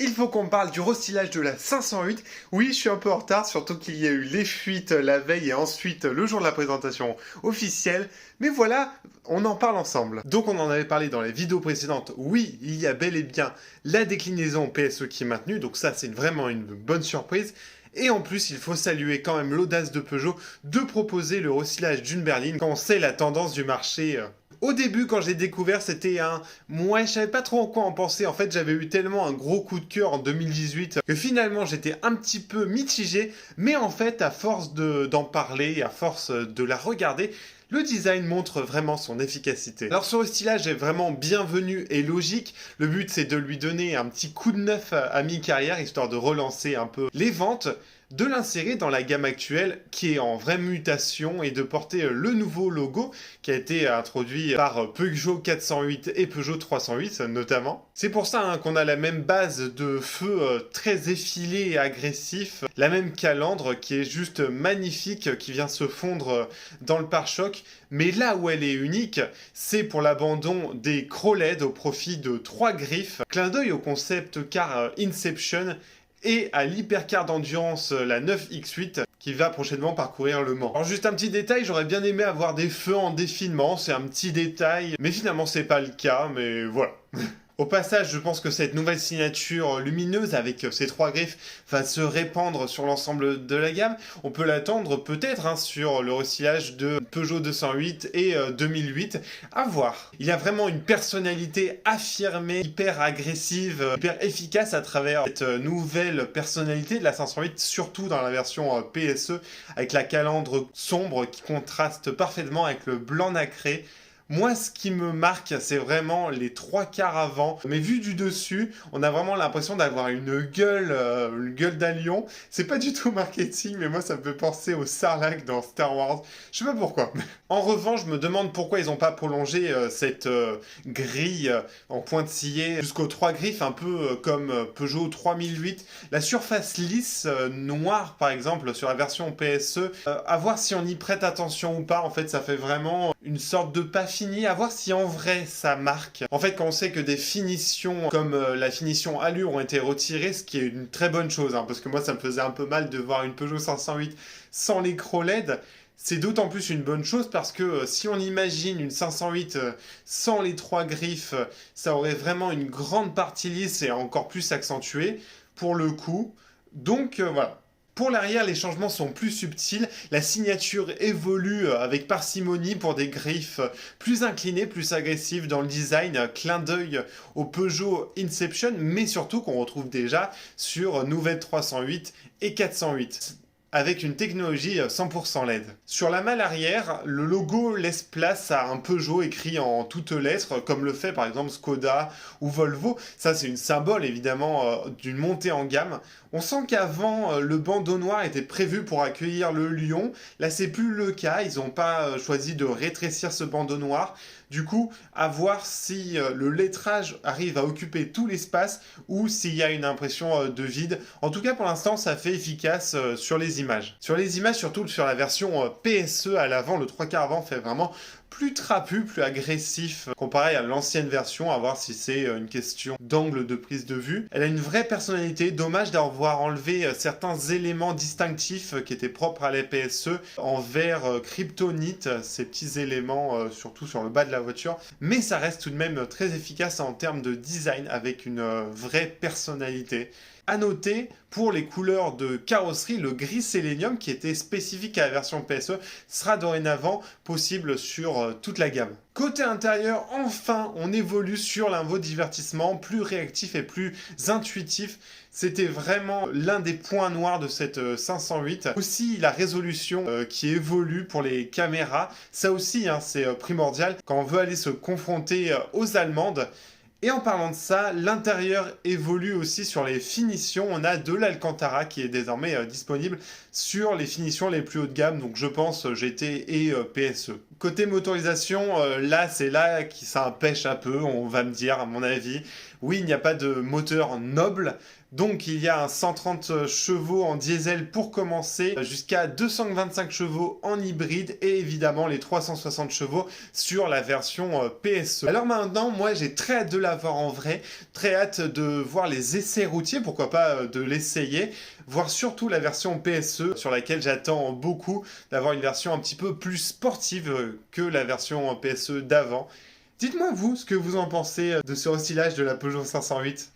Il faut qu'on parle du restylage de la 508. Oui, je suis un peu en retard, surtout qu'il y a eu les fuites la veille et ensuite le jour de la présentation officielle. Mais voilà, on en parle ensemble. Donc on en avait parlé dans les vidéos précédentes. Oui, il y a bel et bien la déclinaison PSE qui est maintenue, donc ça c'est vraiment une bonne surprise. Et en plus, il faut saluer quand même l'audace de Peugeot de proposer le restylage d'une berline quand on sait la tendance du marché. Au début, quand j'ai découvert, c'était un... Moi, je savais pas trop en quoi en penser. En fait, j'avais eu tellement un gros coup de cœur en 2018 que finalement, j'étais un petit peu mitigé. Mais en fait, à force d'en parler, à force de la regarder, le design montre vraiment son efficacité. Alors ce restylage est vraiment bienvenu et logique. Le but c'est de lui donner un petit coup de neuf à mi-carrière, histoire de relancer un peu les ventes, de l'insérer dans la gamme actuelle qui est en vraie mutation et de porter le nouveau logo qui a été introduit par Peugeot 408 et Peugeot 308 notamment. C'est pour ça qu'on a la même base de feu très effilé et agressif, la même calandre qui est juste magnifique, qui vient se fondre dans le pare-choc. Mais là où elle est unique, c'est pour l'abandon des crocs LED au profit de 3 griffes. Clin d'œil au concept car Inception et à l'hypercar d'endurance, la 9X8, qui va prochainement parcourir Le Mans. Alors juste un petit détail, j'aurais bien aimé avoir des feux en défilement, c'est un petit détail, mais finalement c'est pas le cas, mais voilà. Au passage, je pense que cette nouvelle signature lumineuse avec ces 3 griffes va se répandre sur l'ensemble de la gamme. On peut l'attendre peut-être sur le restylage de Peugeot 208 et 2008. À voir. Il y a vraiment une personnalité affirmée, hyper agressive, hyper efficace à travers cette nouvelle personnalité de la 508, surtout dans la version PSE, avec la calandre sombre qui contraste parfaitement avec le blanc nacré. Moi, ce qui me marque, c'est vraiment les 3 quarts avant. Mais vu du dessus, on a vraiment l'impression d'avoir une gueule d'un lion. C'est pas du tout marketing, mais moi, ça me fait penser au Sarlacc dans Star Wars. Je sais pas pourquoi. En revanche, je me demande pourquoi ils n'ont pas prolongé cette grille en pointillé jusqu'aux 3 griffes, un peu comme Peugeot 3008. La surface lisse noire, par exemple, sur la version PSE, à voir si on y prête attention ou pas. En fait, ça fait vraiment une sorte de pas fini, à voir si en vrai ça marque. En fait, quand on sait que des finitions comme la finition allure ont été retirées, ce qui est une très bonne chose, parce que moi ça me faisait un peu mal de voir une Peugeot 508 sans les crocs LED. C'est d'autant plus une bonne chose parce que si on imagine une 508 sans les 3 griffes, ça aurait vraiment une grande partie lisse et encore plus accentuée pour le coup. Donc voilà. Pour l'arrière, les changements sont plus subtils, la signature évolue avec parcimonie pour des griffes plus inclinées, plus agressives dans le design, clin d'œil au Peugeot Inception, mais surtout qu'on retrouve déjà sur Nouvelle 308 et 408. Avec une technologie 100% LED. Sur la malle arrière, le logo laisse place à un Peugeot écrit en toutes lettres, comme le fait par exemple Skoda ou Volvo. Ça, c'est une symbole évidemment d'une montée en gamme. On sent qu'avant, le bandeau noir était prévu pour accueillir le lion. Là, c'est plus le cas. Ils n'ont pas choisi de rétrécir ce bandeau noir. Du coup, à voir si le lettrage arrive à occuper tout l'espace ou s'il y a une impression de vide. En tout cas, pour l'instant, ça fait efficace sur les images. Sur les images, surtout sur la version PSE à l'avant, le 3 quarts avant fait vraiment plus trapu, plus agressif comparé à l'ancienne version, à voir si c'est une question d'angle de prise de vue. Elle a une vraie personnalité, dommage d'avoir enlevé certains éléments distinctifs qui étaient propres à la PSE en vert kryptonite, ces petits éléments surtout sur le bas de la voiture, mais ça reste tout de même très efficace en termes de design avec une vraie personnalité. À noter, pour les couleurs de carrosserie, le gris sélénium qui était spécifique à la version PSE sera dorénavant possible sur toute la gamme. Côté intérieur, enfin, on évolue sur un niveau divertissement plus réactif et plus intuitif. C'était vraiment l'un des points noirs de cette 508. Aussi, la résolution qui évolue pour les caméras. Ça aussi, c'est primordial quand on veut aller se confronter aux Allemandes. Et en parlant de ça, l'intérieur évolue aussi sur les finitions. On a de l'Alcantara qui est désormais disponible sur les finitions les plus haut de gamme, donc je pense GT et PSE. Côté motorisation, là, c'est là que ça pêche un peu, on va me dire, à mon avis. Oui, il n'y a pas de moteur noble, donc il y a un 130 chevaux en diesel pour commencer, jusqu'à 225 chevaux en hybride, et évidemment les 360 chevaux sur la version PSE. Alors maintenant, moi j'ai très hâte de l'avoir en vrai, très hâte de voir les essais routiers, pourquoi pas de l'essayer, voir surtout la version PSE, sur laquelle j'attends beaucoup d'avoir une version un petit peu plus sportive que la version PSE d'avant. Dites-moi vous ce que vous en pensez de ce restylage de la Peugeot 508.